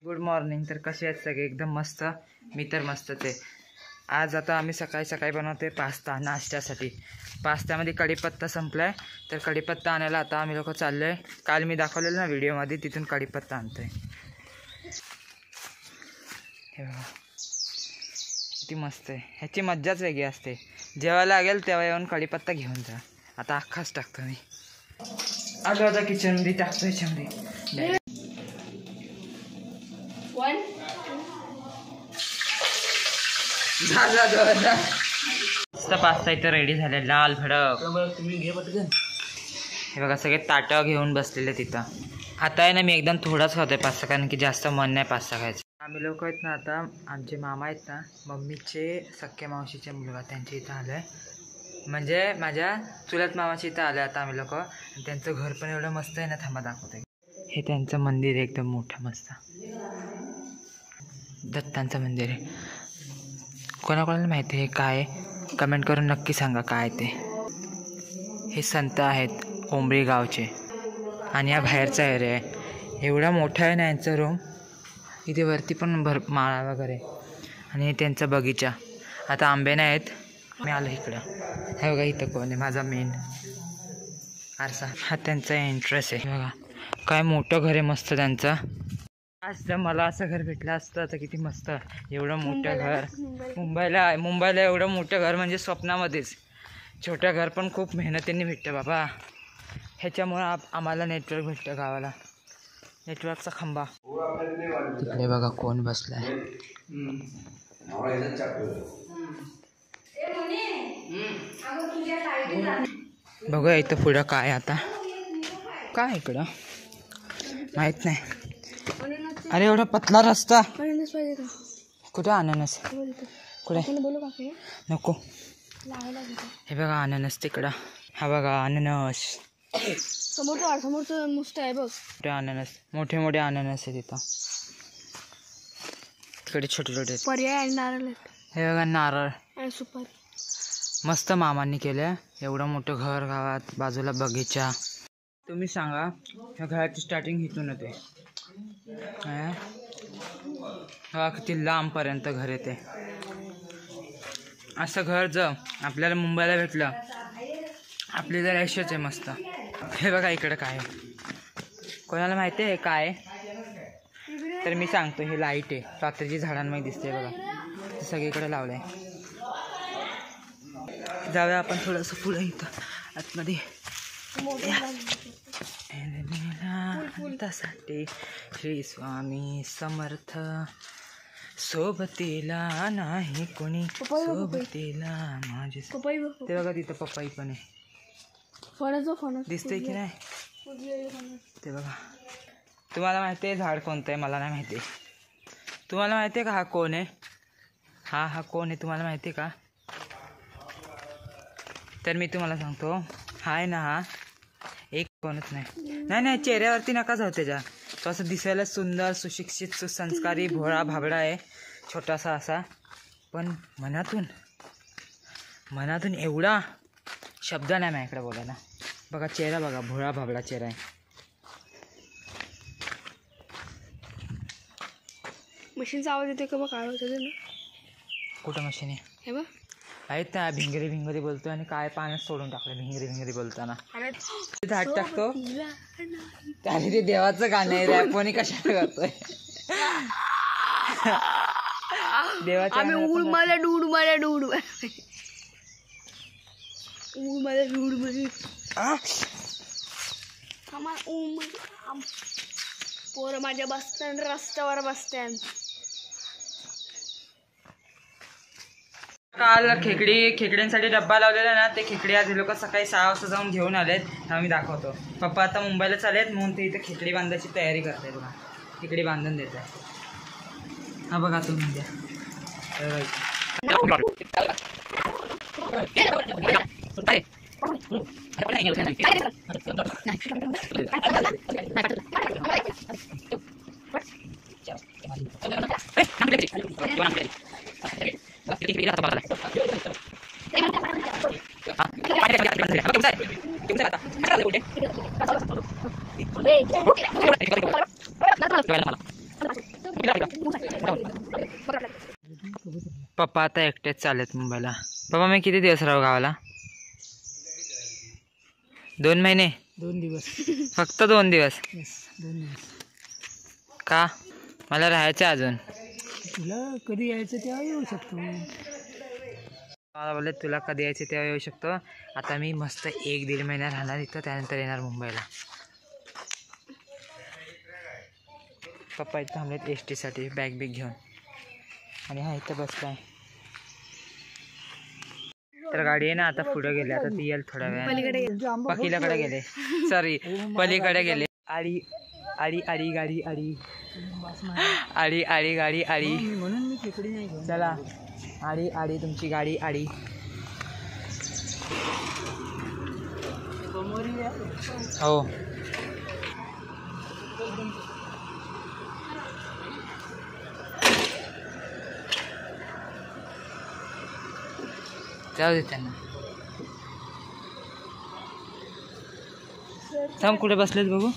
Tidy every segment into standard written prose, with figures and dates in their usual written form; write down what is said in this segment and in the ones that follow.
Good morning. तर कसे आहेत सगळे? एकदम मस्त. मी तर मस्तच आहे. आज आता आम्ही सकाळी सकाळी बनवते पास्ता नाश्त्यासाठी. पास्त्यामध्ये कढीपत्ता संपला आहे, तर कढीपत्ता आणायला आता आम्ही लोक चाललो आहे. काल मी दाखवलेलं ना व्हिडिओमध्ये, तिथून कढीपत्ता आणतो आहे. हे बघा किती मस्त आहे. ह्याची मज्जाच वेगळी असते. जेव्हा लागेल तेव्हा येऊन कढीपत्ता घेऊन जा. आता अख्खाच टाकतो मी. आलो आता किचनमध्ये टाकतो. ह्याच्यामध्ये पास्ता इथं रेडी झाले, लाल भडक. तुम्ही घे पटकन. हे बघा सगळे ताटं घेऊन बसलेले तिथं. आता आहे ना मी एकदम थोडाच खातोय पास्ता, कारण की जास्त मन नाही पास्ता खायचं. आम्ही लोक आहेत ना आता, आमचे मामा आहेत ना, मम्मीचे सख्या मावशीचे मुलगा, त्यांच्या इथं आलो आहे. म्हणजे माझ्या चुलत मामाच्या इथं आलं आता आम्ही लोक. त्यांचं घर पण एवढं मस्त आहे ना, थांबा दाखवते. हे त्यांचं मंदिर आहे एकदम मोठं मस्त, दत्तांचं मंदिर आहे. कोणाकोणाला माहिती आहे काय, कमेंट करून नक्की सांगा काय ते. हे संत आहेत ओंबरी गावचे. आणि हा बाहेरचा एरिया आहे. एवढा मोठा आहे ना यांचं रूम. इथे वरती पण माळा वगैरे. आणि त्यांचा बगीचा. आता आंबे नाही आहेत. मी आलो इकडं. हे बघा इथं कोण आहे, माझा मेन आरसा. हा त्यांचा इंटरेस्ट आहे. बघा काय मोठं घर आहे मस्त त्यांचं. आज जर मला असं घर भेटलं असतं तर किती मस्त. एवढं मोठं घर. मुंबईला एवढं मोठं घर म्हणजे स्वप्नामध्येच. छोटं घर पण खूप मेहनतीने भेटतं बाबा. ह्याच्यामुळं आम्हाला नेटवर्क भेटतं गावाला. नेटवर्कचा खंबा. तिकडे बघा कोण बसलाय. बघूया इथं पुढं काय. आता काय इकडं माहित नाही. अरे एवढा पतला रस्ता. कुठे अननस? कुठे नको. हे बघा अननस तिकडं. हा बघा अननस समोरचं मस्त आहे बघ. अननस मोठे मोठे अननस आहे तिथं. तिकडे छोटे छोटे पर्याय नारळ. हे बघा नारळ आणि सुपारी. मस्त मामांनी केलं. एवढं मोठं घर, गावात बाजूला बगीचा. तुम्ही सांगा ह्या घराची स्टार्टिंग इथून होते. हा किती लांबपर्यंत घर येते. असं घर जर आपल्याला मुंबईला भेटलं, आपली जर ऐशच आहे मस्त. हे बघा इकडं काय आहे. कोणाला माहिती आहे काय? तर मी सांगतो. हे लाईट आहे, रात्रीची झाडांमध्ये दिसते बघा. सगळीकडे लावलं आहे. जाऊया आपण थोडंसं पुढे इथं आतमध्ये. साठी श्री स्वामी समर्थ. सोबतीला नाही कोणी, सोबतीला माझे. ते बघा तिथं पपई पण आहे. दिसतंय की नाही? ते बघा. तुम्हाला माहिती आहे झाड कोणतं आहे? मला नाही माहिती. तुम्हाला माहिती आहे का हा कोण आहे? हा कोण आहे तुम्हाला माहिती आहे का? तर मी तुम्हाला सांगतो. हा आहे ना, हा एक कोणच नाही. चेहऱ्यावरती नका जाऊ त्याच्या. तो असं दिसायला सुंदर, सुशिक्षित, सुसंस्कारी, भोळा भाबडा आहे. छोटासा असा, पण मनातून एवढा शब्द नाही माझ्याकडे बोलायला. बघा चेहरा बघा, भोळा भाबडा चेहरा आहे. मशीनचा आवाज येतो का बघ? काय होतं ना? कुठं मशीन आहे? हे बघ आहेत ना. भिंगरी बोलतो आणि काय पाण्यात सोडून टाकलं भिंगरी बोलताना. झाड टाकतो. अरे ते देवाचं गाणं आहे. रॅपोनी कशाला करतोय? देवाच्या पोरं माझ्या बसस्टँड रस्त्यावर बसस्टँड. काल खेकड्यांसाठी डब्बा लावलेला ना, ते खेकडे आज लोक सकाळी 6 वाजता जाऊन घेऊन आलेत. आम्ही दाखवतो. पप्पा आता मुंबईला चालेत म्हणून ते इथे खेकडी बांधायची तयारी करतायत बघा. खेकडी बांधून देत आहे. हा बघा तुम्ही द्या. पप्पा आता एकटेच चालेत मुंबईला. पप्पा मी किती दिवस राहू गावाला? 2 महिने? 2 दिवस. फक्त 2 दिवस? 2 दिवस. का? मला राहायचं अजून. तुला कधी यायचं तेव्हा येऊ शकतो. मला बोलले तुला कधी यायचं तेव्हा येऊ शकतो. आता मी मस्त 1-1.5 महिना राहणार इथं, त्यानंतर येणार मुंबईला. पप्पा इथं थांबलेत एस टीसाठी बॅग बिग घेऊन. आणि हा इथं बसलाय. तर गाडी आहे ना आता पुढे गेले. आता ती येईल थोड्या वेळाने. पकिलाकडे गेले, सॉरी पलीकडे गेले. आडी आडी आडी गाडी आडी आडी आडी गाडी आडी. म्हणून मी तिकडे नाही घेऊन. चला आडी आडी तुमची गाडी आडी. हो जाऊ दे त्यांना. थांब कुठे बसलेत बघू.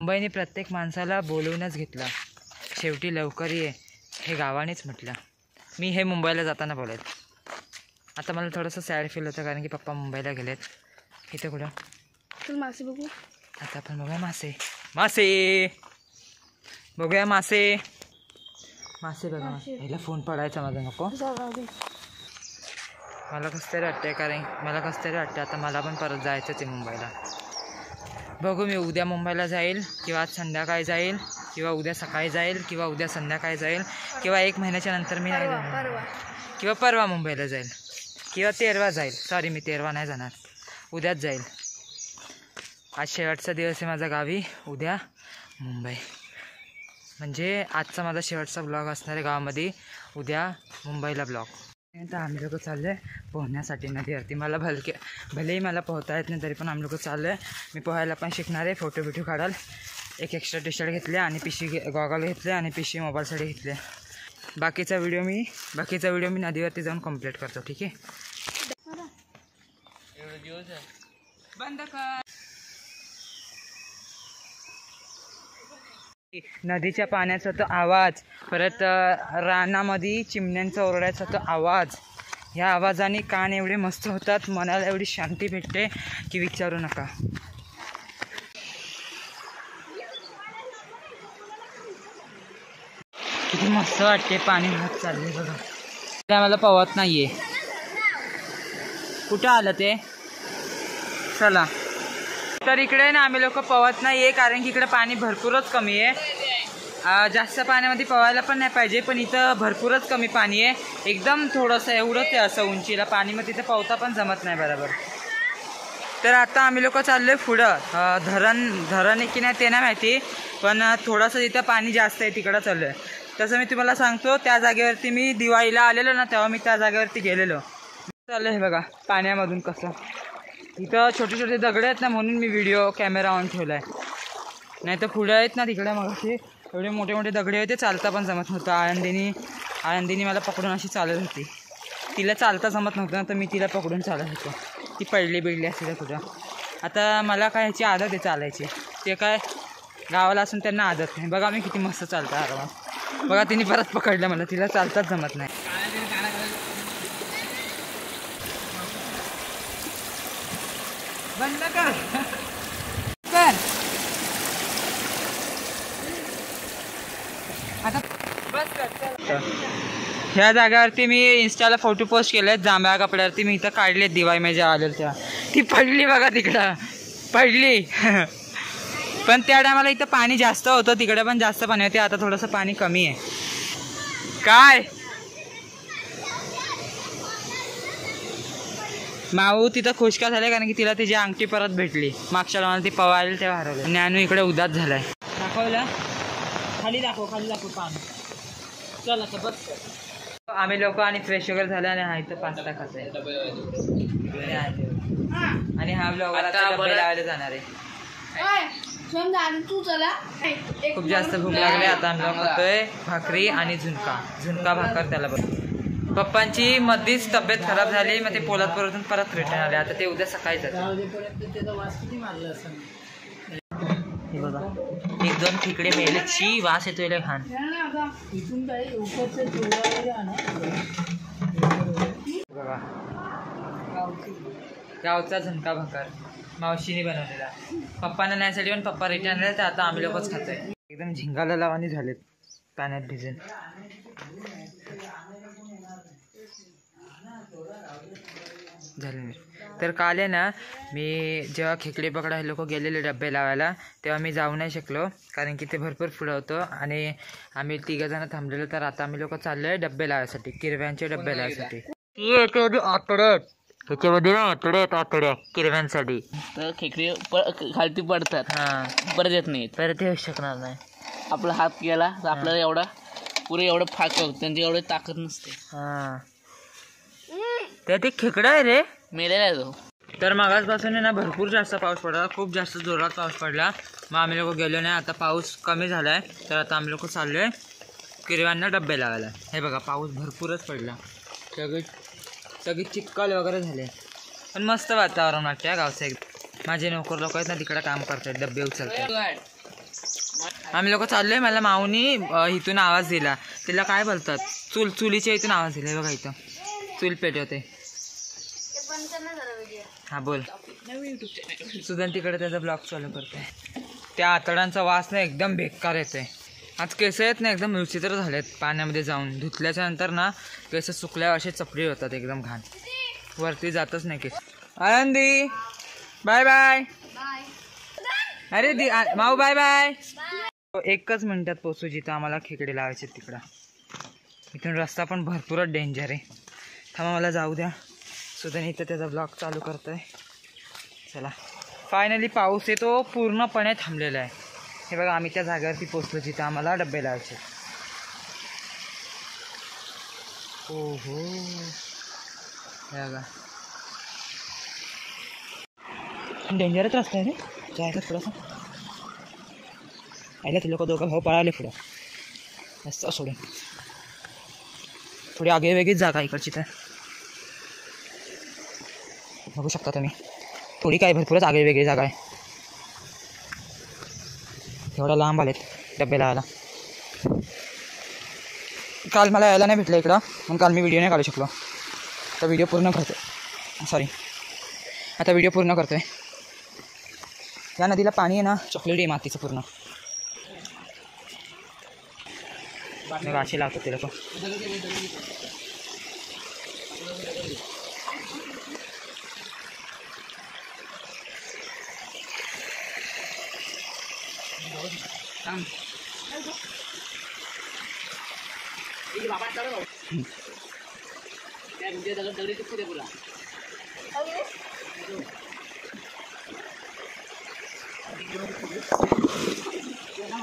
मुंबईने प्रत्येक माणसाला बोलवूनच घेतला. शेवटी लवकर ये हे गावानेच म्हटलं. मी हे मुंबईला जाताना बोलेत. आता मला थोडंसं सॅड फील होतं कारण की पप्पा मुंबईला गेलेत. इथे कुठं चल मासे बघू. आता आपण बघूया मासे. मासे बघूया मासे. मासे बघा. ह्याला फोन पडायचा माझा नको. मला कसं तरी वाटतंय कारण मला कसं तरी वाटतं आता मला पण परत जायचंच आहे मुंबईला. बघू मी उद्या मुंबईला जाईल किंवा आज संध्याकाळी जाईल किंवा उद्या सकाळी जाईल किंवा उद्या संध्याकाळी जाईल किंवा 1 महिन्याच्या नंतर मी नाही जाणार किंवा परवा मुंबईला जाईल किंवा 13 जाईल. सॉरी मी 13 नाही जाणार, उद्याच जाईल. आज शेवटचा दिवस आहे माझा गावी. उद्या मुंबई म्हणजे आजचा माझा शेवटचा ब्लॉग असणार आहे गावामध्ये. उद्या मुंबईला ब्लॉग. आता आम्ही लोक चाललो आहे पोहण्यासाठी नदीवरती. मला भलेही मला पोहता येत नाही तरी पण आम्ही लोक चाललो आहे. मी पोहायला पण शिकणार आहे. फोटो बिटो काढाल. एक एक्स्ट्रा टी शर्ट घेतले आणि पिशवी गॉगल घेतले आणि पिशवी मोबाईलसाठी घेतले. बाकीचा व्हिडिओ मी नदीवरती जाऊन कंप्लीट करतो. ठीक आहे. बंद कर. नदीच्या पाण्याचा तो आवाज, परत रानामध्ये चिमण्यांचा ओरडायचा तो आवाज. ह्या आवाजाने कान एवढे मस्त होतात, मनाला एवढी शांती भेटते की विचारू नका. किती मस्त वाटते. पाणी वाहत चालले बघा. मला पवत नाहीये. कुठं आलं ते? चला तर इकडे ना आम्ही लोक पवत नाहीये कारण की इकडे पाणी भरपूरच कमी आहे. जास्त पाण्यामध्ये पवायला पण नाही पाहिजे पण इथं भरपूरच कमी पाणी आहे. एकदम थोडंसं एवढंच आहे असं उंचीला पाणी, मग तिथं पवता पण जमत नाही बरोबर. तर आता आम्ही लोक चाललोय पुढं. धरण आहे की नाही ते नाही माहिती पण थोडंसं तिथं पाणी जास्त आहे तिकडं चाललो आहे. तसं मी तुम्हाला सांगतो त्या जागेवरती मी दिवाळीला आलेलो ना तेव्हा मी त्या जागेवरती गेलेलो. चाललं आहे बघा पाण्यामधून कसं. इथं छोटे छोटे दगड आहेत ना म्हणून मी व्हिडिओ कॅमेरा ऑन ठेवला आहे. नाही तर पुढे आहेत ना तिकडे मग असे एवढे मोठे मोठे दगडे होते, चालता पण जमत नव्हतं. आळंदीने मला पकडून अशी चालत होती. तिला चालता जमत नव्हतं ना तर मी तिला पकडून चालत होतो. ती बिडली असते कुठं. आता मला काय ह्याची आदत आहे चालायची. ते काय गावाला असून त्यांना आदत नाही. बघा मी किती मस्त चालतं आरामात. बघा तिने परत पकडलं मला. तिला चालताच जमत नाही. बंद कर. आता बस कर. ह्या जागेवरती मी इंस्टाला फोटो पोस्ट केलेत जांभळ्या कपड्यावरती. मी इथं काढलेत दिवाळी म्हणजे आलेलं तेव्हा. ती पडली बघा तिकडं पडली. पण त्या टायमाला इथं पाणी जास्त होतं, तिकडे पण जास्त पाणी होते. आता थोडंसं पाणी कमी आहे. काय माऊ तिथं खुश का झाले कारण की तिला तिची अंगठी परत भेटली. मागच्या टायमाला ती पवायला तेव्हा हरवली. ज्ञानू इकडे उदास झालाय. दाखवलं खाली दाखव पाणी. चल आता बस. आम्ही लोक आणि फ्रेश वगैरे झालं आणि हा इथं पास्ता खातोय आणि हा ब्लॉग आता लावायला जाणार आहे. तू चला खूप जास्त भूक लागली. आता आम्ही खातोय भाकरी आणि झुणका भाकर त्याला बघ. पप्पांची मध्येच तब्येत खराब झाली, मग ते पोलादपूरतून परत रिटर्न आले. आता ते उद्या सकाळी जातात. त्याचा वास किती मारला असं. हे बघा, 1-2 खेकडे मेले. ची वास येतोय लय घाण. इथून काही उपरचं बघा, गावचा झुणका भाकर मावशीने बनवलेला. पप्पांना न्यायसाठी पण पप्पा रिटर्न आले, तर आता आम्ही लोकच खातोय. एकदम झिंगाला लावानी झालेत पाण्यात भिजून. झाले. तर काल आहे ना, मी जेव्हा खेकडे पकडायला लोक गेलेले डब्बे लावायला, तेव्हा मी जाऊ नाही शकलो, कारण की ते भरपूर पुढं होतं आणि आम्ही 3 जण थांबलेलो. तर आता आम्ही लोक चाललोय डब्बे लावायसाठी, किरव्यांचे डब्बे लावायसाठी. त्याच्यामध्ये आतड्या किरव्यांसाठी. तर खेकडे खालती पडतात, हां, परत येत नाहीत. परत येऊ शकणार नाही. आपला हात गेला तर आपल्याला एवढा पुरे एवढं फाक त्यांची एवढी ताकद नसते. हां, त्यात एक खेकडा आहे रे, मेलेला आहे तो. तर मागासपासून आहे ना भरपूर जास्त पाऊस पडला, खूप जास्त जोरात पाऊस पडला. मग आम्ही लोक गेलो नाही. आता पाऊस कमी झाला आहे, तर आता आम्ही लोक चाललोय किरव्यांना डब्बे लावायला. हे बघा, पाऊस भरपूरच पडला, सगळे चिक्कल वगैरे झाले. पण मस्त वातावरण वाटतं गावचं. माझे नोकर लोक आहेत ना, तिकडे काम करतात, डब्बे उचलतात. आम्ही लोक चाललोय. मला माऊनी इथून आवाज दिला, तिला काय बोलतात, चुलीच्या इथून आवाज दिला. बघा, इथं चूल पेटवते. हा बोल. सुदन तिकडे त्याचा ब्लॉग चालू करते. त्या आतड्यांचा वास ना एकदम बेकार येतोय. आज केस आहेत ना एकदम विचित्र झालेत, पाण्यामध्ये जाऊन धुतल्याच्या नंतर ना केस सुकल्यावर असे चपडी होतात, एकदम घाण, वरती जातच नाही केस. आनंदी बाय बाय. अरे माऊ बाय बाय. 1 मिनिटात पोचू जिथं आम्हाला खेकडे लावायचे तिकडं. इथून रस्ता पण भरपूरच डेंजर आहे. थांबा, मला जाऊ द्या. सुदन इथं त्याचा ब्लॉग चालू करतोय. चला, फायनली पाऊस आहे तो पूर्णपणे थांबलेला आहे. हे बघा, आम्ही त्या जागेवरती पोचलो जिथं आम्हाला डब्बे लावायचे. हो हो, हे बघा, डेंजरच रस्ता आहे रे जायचं थोडासा. आयला ते लोक दोघं भाऊ पळाले पुढं रस्ता सोडून. थोडी आगे वेगळीच जागा इकडची, तर बघू शकता तुम्ही. थोडी काय भरपूरच आगे वेगळी जागा आहे. एवढा लांब आलेत डब्बे लावायला. काल मला यायला नाही भेटलं इकडं, म्हणून काल मी व्हिडिओ नाही काढू शकलो. तर व्हिडिओ पूर्ण करतोय. आता व्हिडिओ पूर्ण करतोय. या नदीला पाणी आहे ना, चॉकलेट आहे मातीचं पूर्ण. अशी लावतात ते लोक.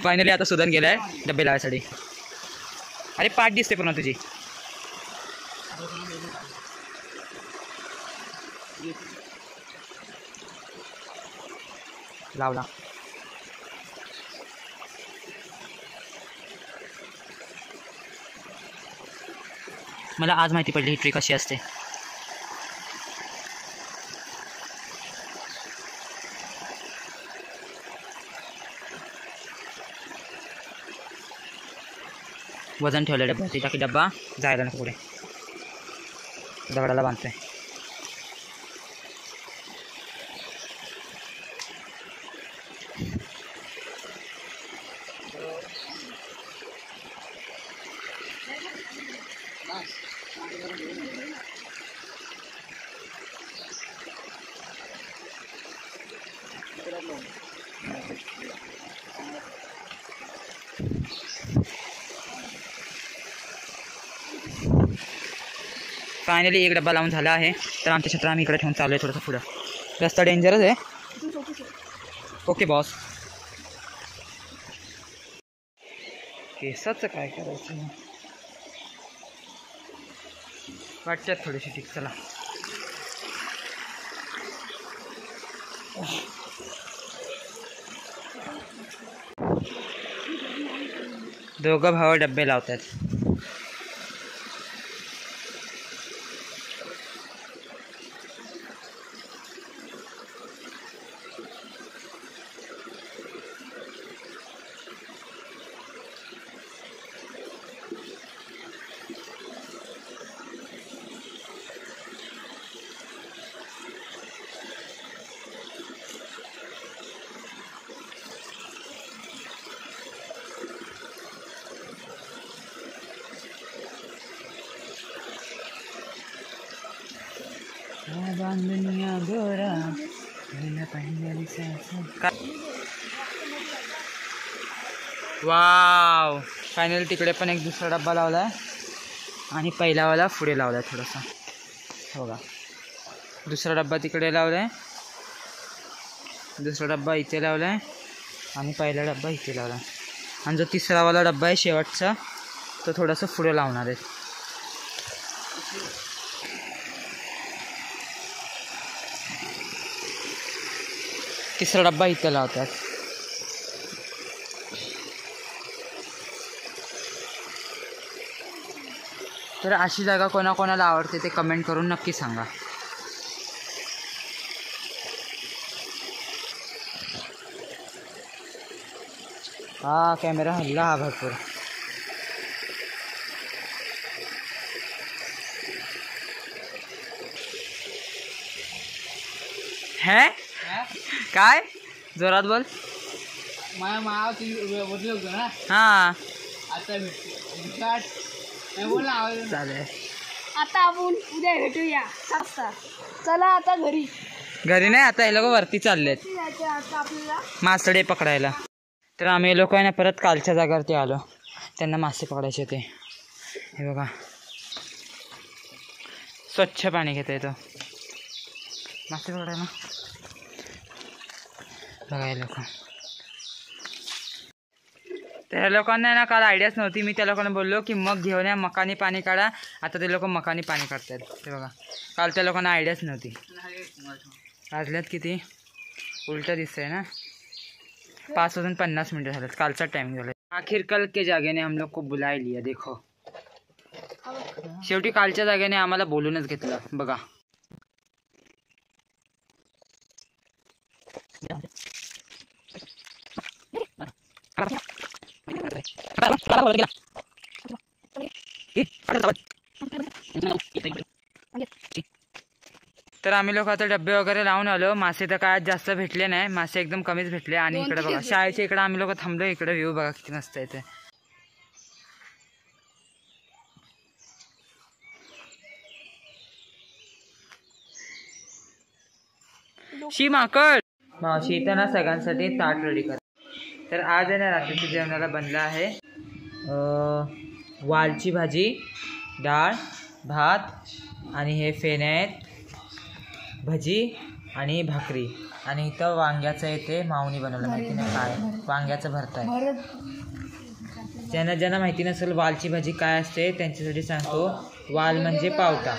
फायनली आता सुदन गेलाय डब्बे लावायसाठी. अरे पाठ दिसते पूर्ण तुझी. लावला. मला आज माहिती पडली ही ट्रिक कशी असते. वजन ठेवलं डब्बा, तिचा की डब्बा जायला नको पुढे. दगडाला बांधतोय. फायनली एक डब्बा लावून झाला आहे. तर आमच्या छत्र आम्ही इकडे ठेवून चालू आहे थोडंसं पुढं. रस्ता डेंजरच आहे. Okay boss. केसाचं काय करायचं वाटतात थोडीशी ठीक. चला दोघं भाऊ डब्बे लावतात. वाव, फायनली तिकडे पण एक दुसरा डब्बा लावलाय आणि पहिलावाला पुढे लावलाय थोडासा. बघा, दुसरा डब्बा तिकडे लावलाय, दुसरा डब्बा इथे लावलाय आणि पहिला डब्बा इथे लावलाय. आणि जो तिसरावाला डब्बा आहे शेवटचा तो थोडासा पुढे लावणार आहे. तिसरा डब्बा इथे लावतात. तर अशी जागा कोणाकोणाला आवडते ते कमेंट करून नक्की सांगा. हा कॅमेरा हल्ला हा भरपूर. है काय जोरात बोल. माझ्या माव बदली होतो ना हां आता भेट बोल ना आवाज. चालेल. आता आपण उद्या भेटूया 7 वाजता. चला आता घरी. घरी नाही, आता हे लोक वरती चाललेत जायचं आता आपल्याला. मासडे पकडायला. तर आम्ही लोक आहे ना परत कालच्या जागेवरती आलो. त्यांना मासे पकडायचे होते. हे बघा स्वच्छ पाणी घेता येतं मासे पकडायला. बघा हे लोक. त्या लोकांना ना काल आयडियाच नव्हती. मी त्या लोकांना बोललो की मग घेऊन या, मकानी पाणी काढा. आता ते लोक मकानी पाणी काढतात. ते बघा, काल त्या लोकांना आयडियाच नव्हती. वाजल्यात किती उलट दिसतंय ना, 5 वाजून 50 मिनटं झालेत. कालचा टाइम झाला. आखिर कल के जागेने हम लोग को बुलाय लिया. देखो, शेवटी कालच्या जागेने आम्हाला बोलूनच घेतलं. बघा तर आम्ही लोक आता डब्बे वगैरे लावून आलो. मासे तर काय जास्त भेटले नाही, मासे एकदम कमीच भेटले. आणि इकडे बघा शाळेच्या इकडे आम्ही लोक थांबलो. इकडे व्ह्यू बघा किती मस्त आहे ते. शी माकड मावशी इथं ना सगळ्यांसाठी ताट रेडी कर. तर आज आहे ना रात्रीच्या जेवणाला बनला आहे वालची भाजी, डाळ, भात आणि हे फेणे आहेत, भजी आणि भाकरी. आणि इथं वांग्याचं येते माऊनी बनवलं. माहिती नाही काय वांग्याचं भरत आहे. ज्यांना माहिती नसेल वालची भाजी काय असते त्यांच्यासाठी सांगतो. वाल म्हणजे पावटा.